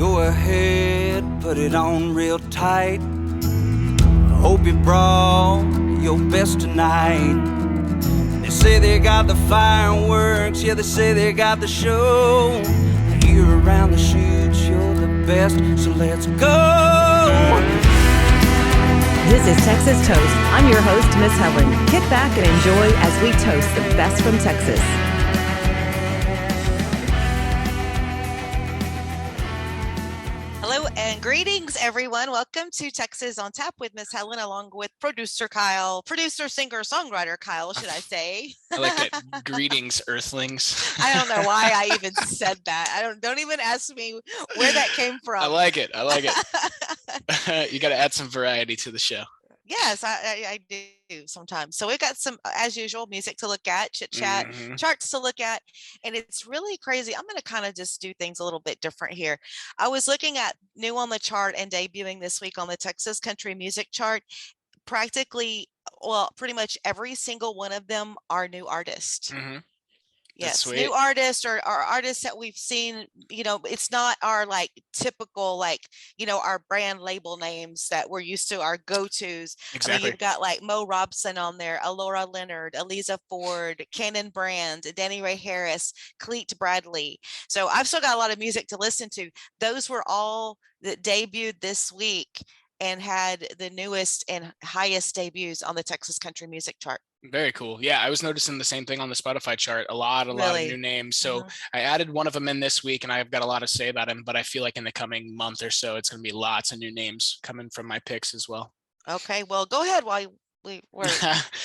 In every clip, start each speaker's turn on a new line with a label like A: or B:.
A: Go ahead, put it on real tight. Hope you brought your best tonight. They say they got the fireworks, yeah, they say they got the show. Here around the chutes, you're the best, so let's go.
B: This is Texas Toast. I'm your host, Miss Helen. Kick back and enjoy as we toast the best from Texas.
C: Hello and greetings, everyone. Welcome to Texas on Tap with Miss Helen, along with producer Kyle, producer, singer, songwriter Kyle, should I say?
D: I like that. Greetings, Earthlings.
C: I don't know why I even said that. Don't even ask me where that came from.
D: I like it. You got to add some variety to the show.
C: Yes, I do sometimes. So we've got some, as usual, music to look at, chit chat, charts to look at, and it's really crazy. I'm going to kind of just do things a little bit different here. I was looking at new on the chart and debuting this week on the Texas Country Music Chart. Pretty much every single one of them are new artists. Yes, new artists or artists that we've seen, it's not our like typical, like, our brand label names that we're used to, our go-tos.
D: Exactly.
C: I mean, you've got like Mo Robson on there, Alora Leonard, Eliza Ford, Cannon Brand, Danny Ray Harris, Cleet Bradley. So I've still got a lot of music to listen to. Those were all that debuted this week and had the newest and highest debuts on the Texas Country Music Chart.
D: Very cool. Yeah, I was noticing the same thing on the Spotify chart. A lot of new names. So I added one of them in this week, and I've got a lot to say about him. But I feel like in the coming month or so, it's going to be lots of new names coming from my picks as well.
C: Okay, well, go ahead while we're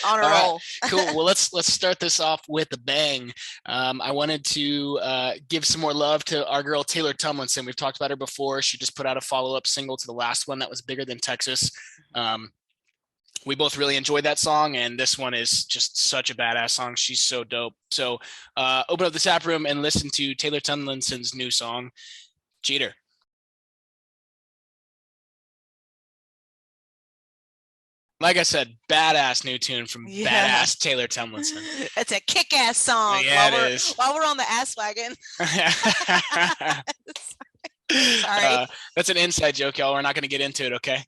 C: on a roll.
D: Cool. Well, let's start this off with a bang. I wanted to give some more love to our girl Taylor Tumlinson. We've talked about her before. She just put out a follow-up single to the last one that was bigger than Texas. We both really enjoyed that song, and this one is just such a badass song. She's so dope. So open up the tap room and listen to Taylor Tumlinson's new song, Cheater. Like I said, badass new tune from badass Taylor Tumlinson.
C: It's a kick-ass song.
D: Yeah, it is.
C: While we're on the ass wagon. Sorry.
D: That's an inside joke, y'all. We're not going to get into it, okay?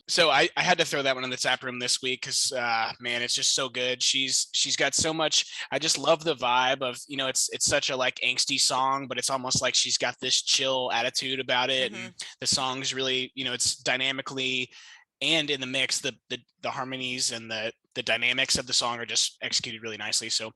D: So I had to throw that one in the tap room this week because man, it's just so good. She's got so much. I just love the vibe of, it's such a like angsty song, but it's almost like she's got this chill attitude about it. And the song's really, it's dynamically and in the mix, the harmonies and the dynamics of the song are just executed really nicely. So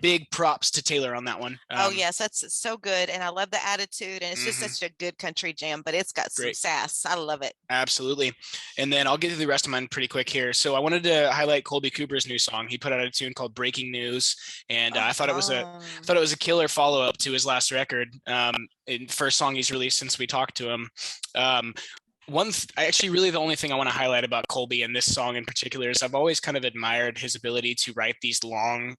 D: big props to Taylor on that one.
C: Oh yes, that's so good, and I love the attitude, and it's just such a good country jam, but it's got some sass. I love it. Absolutely.
D: And then I'll get to the rest of mine pretty quick here. So I wanted to highlight Kolby Cooper's new song. He put out a tune called Breaking News, and I thought it was a killer follow-up to his last record, first song he's released since we talked to him. The only thing I want to highlight about Kolby and this song in particular is I've always kind of admired his ability to write these long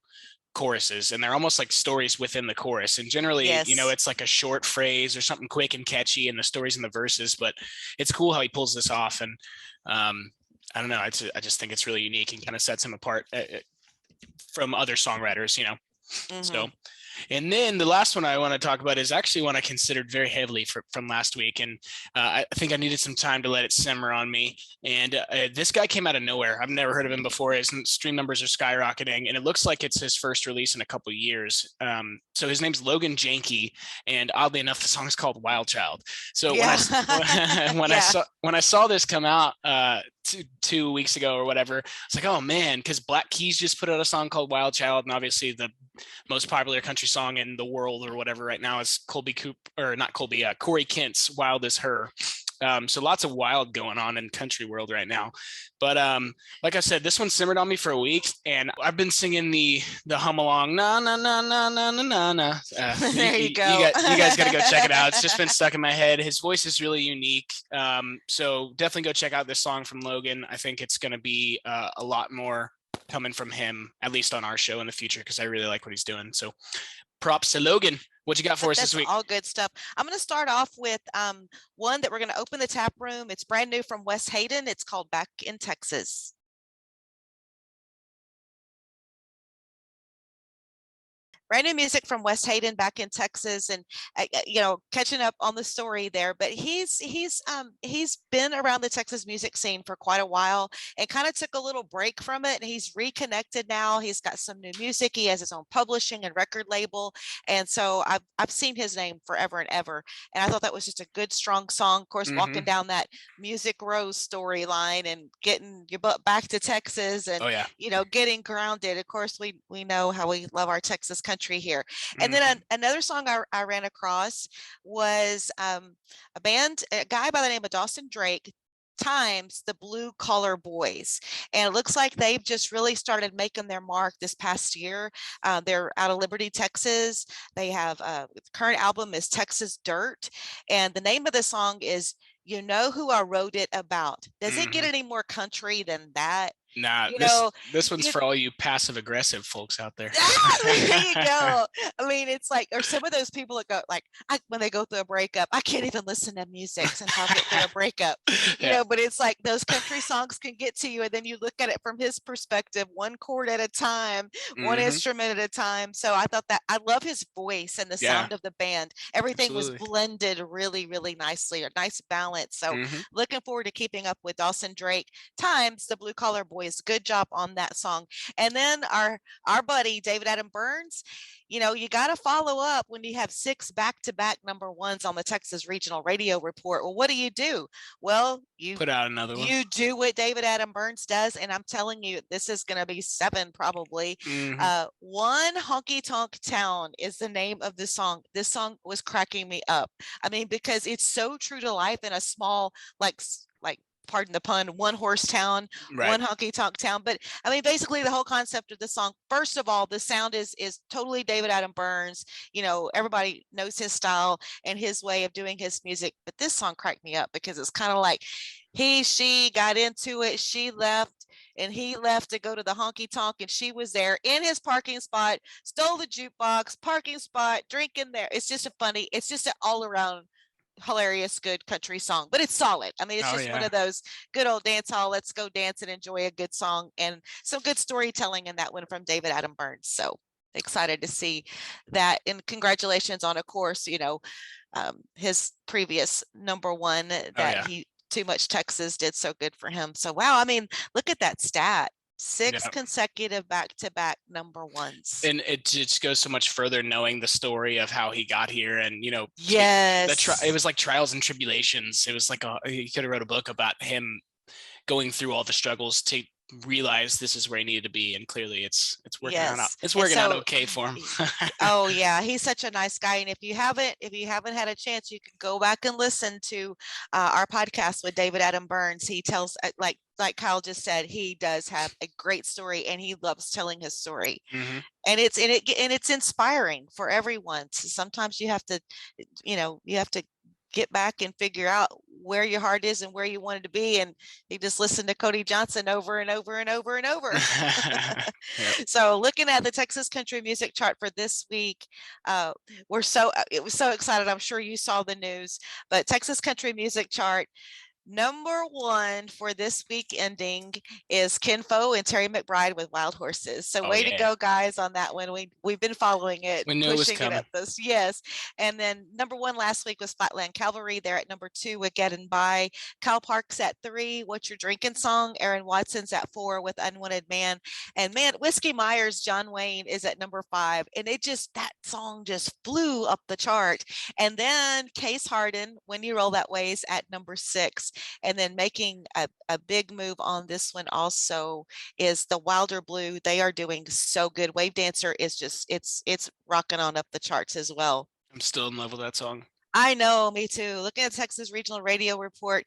D: choruses, and they're almost like stories within the chorus, and generally it's like a short phrase or something quick and catchy, and the stories in the verses, but it's cool how he pulls this off. And I don't know, I just think it's really unique and kind of sets him apart from other songwriters, So, and then the last one I want to talk about is actually one I considered very heavily from last week, and I think I needed some time to let it simmer on me. And this guy came out of nowhere. I've never heard of him before. His stream numbers are skyrocketing, and it looks like it's his first release in a couple of years. So his name's Logan Jahnke, and oddly enough, the song's called Wild Child. So when I saw this come out 2 weeks ago or whatever, it's like, oh man, because Black Keys just put out a song called Wild Child, and obviously the most popular country song in the world or whatever right now is Kolby Cooper, or not Kolby, Corey Kent's Wild as Her. So lots of wild going on in country world right now. But like I said, this one simmered on me for a week, and I've been singing the hum along, na na na na na na na.
C: There you go.
D: You guys got to go check it out. It's just been stuck in my head. His voice is really unique. So definitely go check out this song from Logan. I think it's going to be a lot more coming from him, at least on our show in the future, because I really like what he's doing. So props to Logan. What you got for us this week?
C: All good stuff. I'm going to start off with one that we're going to open the tap room. It's brand new from Wes Hayden. It's called Back in Texas. brand new music from Wes Hayden back in Texas, and catching up on the story there. But he's been around the Texas music scene for quite a while and kind of took a little break from it, and he's reconnected now. He's got some new music. He has his own publishing and record label, and so I've seen his name forever and ever. And I thought that was just a good, strong song. Of course, walking down that Music Rose storyline and getting your butt back to Texas, and getting grounded. Of course, we know how we love our Texas country here. And then another song I ran across was a guy by the name of Dawson Drake, Times the Blue Collar Boys, and it looks like they've just really started making their mark this past year. They're out of Liberty, Texas. They have the current album is Texas Dirt, and the name of the song is You Know Who I Wrote It About. Does it get any more country than that?
D: Nah, this one's for all you passive aggressive folks out there.
C: There you go. I mean, it's like, or some of those people that go like, when they go through a breakup, I can't even listen to music since I'll get through a breakup. But it's like those country songs can get to you, and then you look at it from his perspective, one chord at a time, one instrument at a time. So I thought that I love his voice and the sound of the band. Everything was blended really, really nicely, a nice balance. So looking forward to keeping up with Dawson Drake, Times the Blue Collar Boys. Good job on that song. And then our buddy David Adam Byrnes, you got to follow up when you have 6 back-to-back number ones on the Texas Regional Radio Report. Well, what do? Well, you
D: put out another one.
C: You do what David Adam Byrnes does, and I'm telling you, this is going to be 7 probably. One Honky Tonk Town is the name of this song. This song was cracking me up. I mean, because it's so true to life in a small, like pardon the pun, one horse town, one honky tonk town. But I mean, basically the whole concept of the song, first of all, the sound is totally David Adam Byrnes. Everybody knows his style and his way of doing his music. But this song cracked me up because it's kind of like she got into it, she left, and he left to go to the honky tonk, and she was there in his parking spot, stole the jukebox, parking spot, drinking there. It's just an all around hilarious, good country song, but it's solid. I mean, it's just one of those good old dance hall, let's go dance and enjoy a good song, and some good storytelling in that one from David Adam Byrnes. So excited to see that, and congratulations on, of course, his previous number one that he Too Much Texas did so good for him. So wow, I mean, look at that stat. 6 consecutive back-to-back number ones,
D: and it just goes so much further knowing the story of how he got here. And it was like trials and tribulations. It was like he could have wrote a book about him going through all the struggles to realize this is where he needed to be, and clearly it's working out. It's working out okay for him.
C: Oh yeah, he's such a nice guy. And if you haven't had a chance, you can go back and listen to our podcast with David Adam Byrnes. He tells, like Kyle just said, he does have a great story, and he loves telling his story. And it's inspiring for everyone. So sometimes you have to get back and figure out where your heart is and where you wanted to be. And you just listen to Cody Johnson over and over and over and over. So looking at the Texas country music chart for this week, it was so excited. I'm sure you saw the news, but Texas country music chart, number 1 for this week ending is Ken Fo and Terry McBride with Wild Horses. So way to go, guys, on that one. We've been following it,
D: we knew pushing it up
C: this. Yes. And then number 1 last week was Flatland Cavalry. They're at number 2 with Getting By. Cal Park's at 3, What You're Drinking Song. Aaron Watson's at 4 with Unwanted Man. And man, Whiskey Myers, John Wayne is at number 5. And that song just flew up the chart. And then Case Harden, When You Roll That Way, is at number 6. And then making a big move on this one also is the Wilder Blue. They are doing so good. Wave Dancer is just, it's rocking on up the charts as well.
D: I'm still in love with that song.
C: I know, me too. Looking at Texas Regional Radio Report,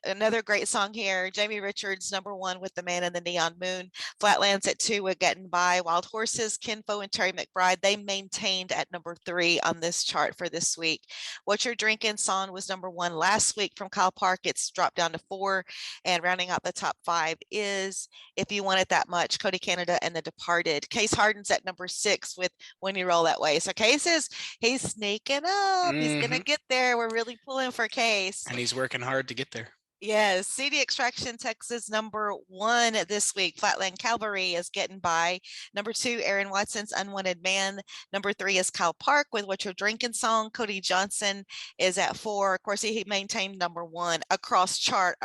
C: another great song here. Jamie Richards, number 1 with The Man in the Neon Moon. Flatlands at 2 with Getting By. Wild Horses, Ken Fo and Terry McBride, they maintained at number 3 on this chart for this week. What You're Drinking Song was number 1 last week from Kyle Park. It's dropped down to 4. And rounding out the top 5 is If You Want It That Much, Cody Canada and The Departed. Case Harden's at number 6 with When You Roll That Way. So Case he's sneaking up. He's gonna get there. We're really pulling for Case,
D: and he's working hard to get there.
C: Yes, CD Extraction, Texas, #1 this week. Flatland Cavalry is Getting By. #2, Aaron Watson's Unwanted Man. #3 is Kyle Park with What You're Drinking Song. Cody Johnson is at 4. Of course, he maintained #1 across chart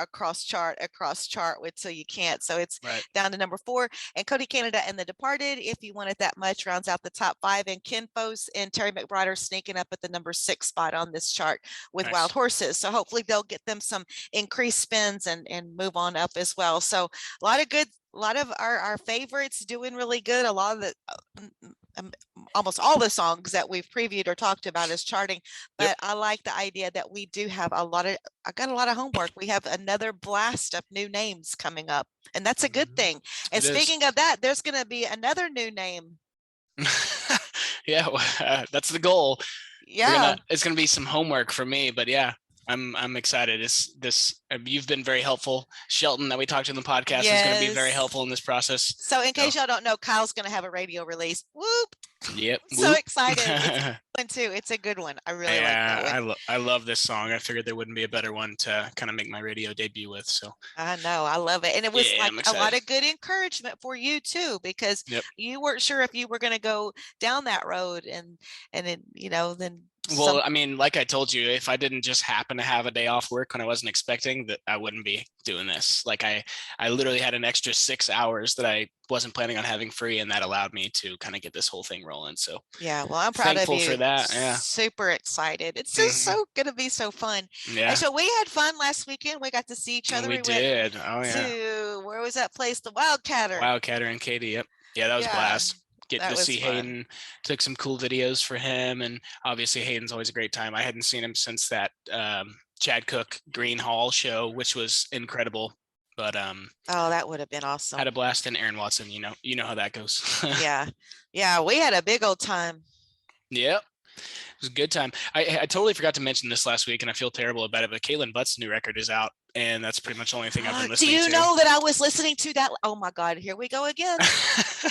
C: with Till You Can't. So it's down to #4. And Cody Canada and The Departed, If You Want It That Much, rounds out the top 5. And Ken Fose and Terry McBride are sneaking up at the #6 spot on this chart with Wild Horses. So hopefully they'll get them some increased spins and move on up as well. So a lot of our favorites doing really good. A lot of the almost all the songs that we've previewed or talked about is charting, but I like the idea that we do have I got a lot of homework. We have another blast of new names coming up, and that's a good thing. And speaking of that, there's going to be another new name.
D: That's the goal.
C: It's
D: going to be some homework for me, but I'm excited. You've been very helpful. Shelton, that we talked to in the podcast, is going to be very helpful in this process.
C: So in case y'all don't know, Kyle's going to have a radio release. Whoop.
D: Yep.
C: So excited. It's a good one. I really like that one.
D: I love this song. I figured there wouldn't be a better one to kind of make my radio debut with. So I
C: know. I love it. And it was a lot of good encouragement for you too, because you weren't sure if you were going to go down that road and then, then.
D: Well, I mean, like I told you, if I didn't just happen to have a day off work when I wasn't expecting, that I wouldn't be doing this. Like I literally had an extra 6 hours that I wasn't planning on having free, and that allowed me to kind of get this whole thing rolling. So
C: well, I'm proud of you.
D: For that.
C: Super excited. It's just so going to be so fun.
D: Yeah.
C: And so we had fun last weekend. We got to see each other.
D: We did.
C: To where was that place? The Wildcatter
D: and Katie. Yep. Yeah, that was a blast. Getting to see Hayden. Took some cool videos for him, and obviously Hayden's always a great time. I hadn't seen him since that Chad Cook Green Hall show, which was incredible. But
C: that would have been awesome.
D: Had a blast. And Aaron Watson, you know how that goes.
C: yeah, we had a big old time.
D: Yep. It was a good time. I totally forgot to mention this last week, and I feel terrible about it, but Caitlin Butt's new record is out, and that's pretty much the only thing I've been listening to.
C: Do you know that I was listening to that? Oh my God, here we go again.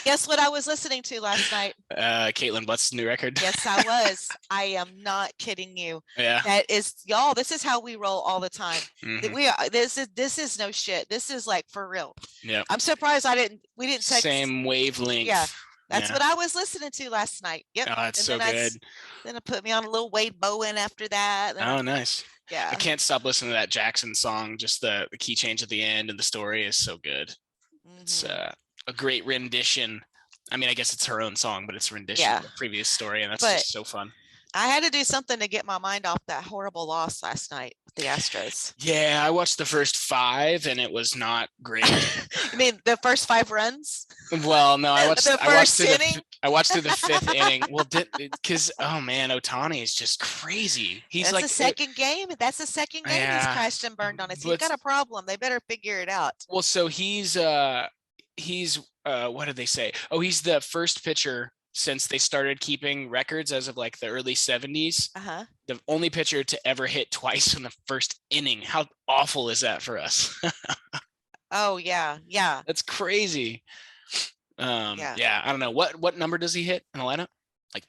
C: Guess what I was listening to last night?
D: Caitlin Butt's new record.
C: Yes, I was. I am not kidding you.
D: Yeah.
C: That is, y'all, this is how we roll all the time.
D: Mm-hmm.
C: This is no shit. This is like for real.
D: Yeah.
C: I'm surprised we didn't text.
D: Same wavelength.
C: Yeah. That's what I was listening to last night. Yep.
D: Oh, that's so good.
C: Then it put me on a little Wade Bowen after that.
D: Nice.
C: Yeah.
D: I can't stop listening to that Jackson song. Just the key change at the end and the story is so good. Mm-hmm. It's a great rendition. I mean, I guess it's her own song, but it's a rendition of the previous story, and that's just so fun.
C: I had to do something to get my mind off that horrible loss last night with the Astros.
D: Yeah, I watched the first 5, and it was not great.
C: You mean the first 5 runs?
D: Well, no, I watched
C: the first inning.
D: I watched through the 5th inning. Well, because Ohtani is just crazy. He's
C: the second game. That's the second game he's crashed and burned on us. He's got a problem. They better figure it out.
D: Well, so he's what did they say? Oh, he's the first pitcher since they started keeping records as of like the early 70s. The only pitcher to ever hit twice in the first inning. How awful is that for us?
C: Oh yeah.
D: That's crazy. I don't know. What number does he hit in the lineup? Like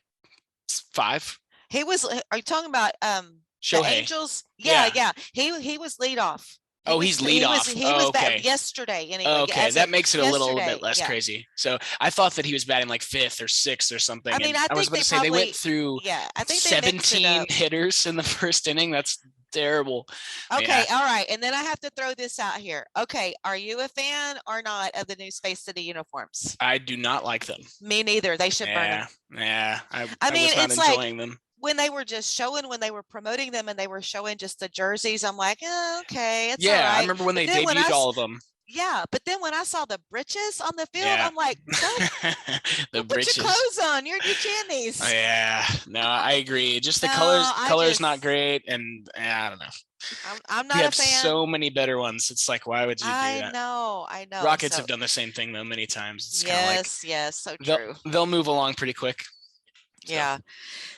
D: 5?
C: He was. Are you talking about
D: Shohei.
C: The Angels? Yeah. He was leadoff.
D: He's leadoff.
C: He was batting yesterday. Anyway.
D: Okay, that makes it a little bit less crazy. So I thought that he was batting like 5th or 6th or something.
C: I mean, I
D: was about to say they went through
C: I think
D: 17 hitters in the first inning. That's terrible.
C: Okay, all right. And then I have to throw this out here. Okay, are you a fan or not of the new Space City uniforms?
D: I do not like them.
C: Me neither. They should burn them.
D: Yeah, I mean, was not enjoying them.
C: When they were promoting them and they were showing just the jerseys, I'm like, okay, it's all right.
D: I remember when they debuted all of them.
C: Yeah, but then when I saw the breeches on the field, I'm like,
D: the breeches.
C: Put your clothes on. You're jammies.
D: Yeah, no, I agree. Just the color's not great, and I don't know.
C: I'm not a fan.
D: We have so many better ones. It's like, why would you do that?
C: I know.
D: Rockets have done the same thing though many times. It's
C: yes, so true.
D: They'll move along pretty quick.
C: Yeah.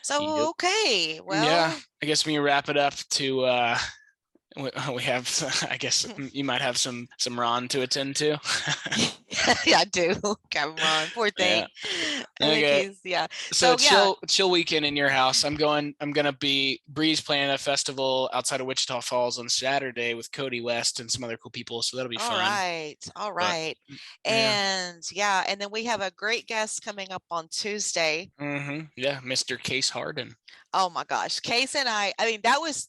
C: So okay. Well.
D: Yeah. I guess we wrap it up to We have, I guess you might have some Ron to attend to.
C: Yeah, I do. Come on, poor thing.
D: Yeah. Okay.
C: Yeah.
D: So chill weekend in your house. I'm gonna be Bree's playing a festival outside of Wichita Falls on Saturday with Cody West and some other cool people. So that'll be fun.
C: All right. And and then we have a great guest coming up on Tuesday.
D: Yeah, Mr. Case Harden.
C: Oh my gosh, Case and I mean, that was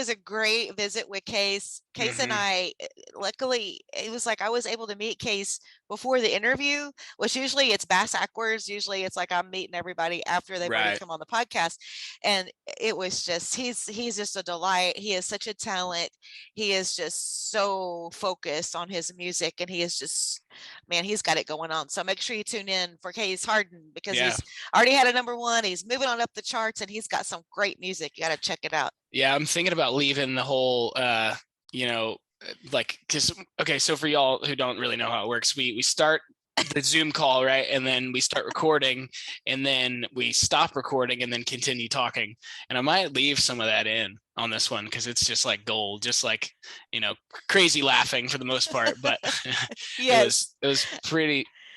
C: a great visit with Case. Case and I, luckily, it was like I was able to meet Case before the interview, which usually it's backwards. Usually it's like I'm meeting everybody after they've already come on the podcast. And it was just, he's just a delight. He is such a talent. He is just so focused on his music, and he is just, man, he's got it going on. So make sure you tune in for Case Harden, because he's already had a #1. He's moving on up the charts, and he's got some great music. You got to check it out.
D: Yeah, I'm thinking about leaving the whole, so for y'all who don't really know how it works, we start the Zoom call, right? And then we start recording, and then we stop recording and then continue talking. And I might leave some of that in on this one, because it's just like gold, just like, crazy laughing for the most part. But it was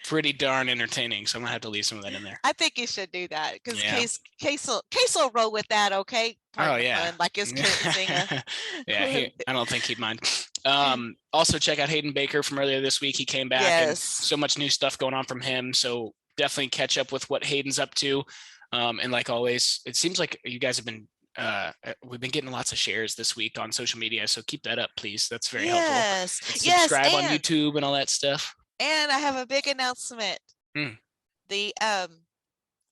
D: pretty darn entertaining, so I'm gonna have to leave some of that in there.
C: I think you should do that, because Case will roll with that. Okay. Like his singer.
D: I don't think he'd mind. Also check out Hayden Baker from earlier this week. He came back, and so much new stuff going on from him. So definitely catch up with what Hayden's up to. And like always, it seems like you guys have been we've been getting lots of shares this week on social media, so keep that up, please. That's very helpful. Subscribe on YouTube and all that stuff.
C: And I have a big announcement. The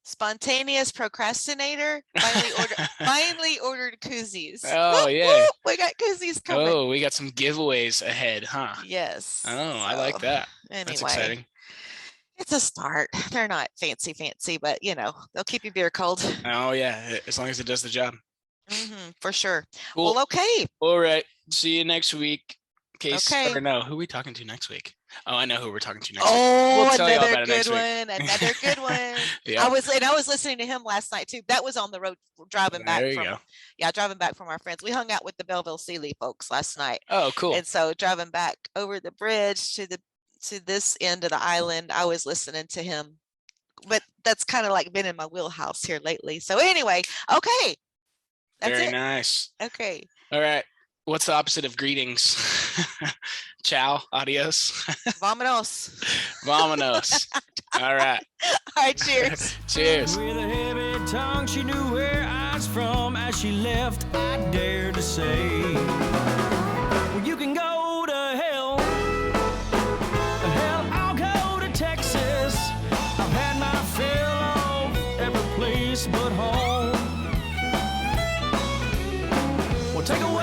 C: spontaneous procrastinator finally ordered koozies.
D: Oh, yeah.
C: We got koozies coming.
D: Oh, we got some giveaways ahead, huh?
C: Yes.
D: Oh, I like that.
C: Anyway,
D: that's exciting.
C: It's a start. They're not fancy, but they'll keep your beer cold.
D: Oh yeah, as long as it does the job.
C: For sure.
D: Cool.
C: Well, okay.
D: All right. See you next week. Case, or no, who are we talking to next week? Oh, I know who we're talking to next week.
C: We'll another good one. Another good one. I was listening to him last night too. That was on the road driving back driving back from our friends. We hung out with the Belleville Sealy folks last night.
D: Oh, cool.
C: And so driving back over the bridge to this end of the island, I was listening to him. But that's kind of like been in my wheelhouse here lately. So anyway, okay. That's
D: Very
C: it.
D: nice.
C: Okay.
D: All right. What's the opposite of greetings? Ciao, adios.
C: Vámonos.
D: Vámonos. All right.
C: All right, cheers.
D: Cheers.
A: With a heavy tongue, she knew where I was from. As she left, I dared to say, well, you can go to hell. Hell, I'll go to Texas. I've had my fill of every place but home. Well, take away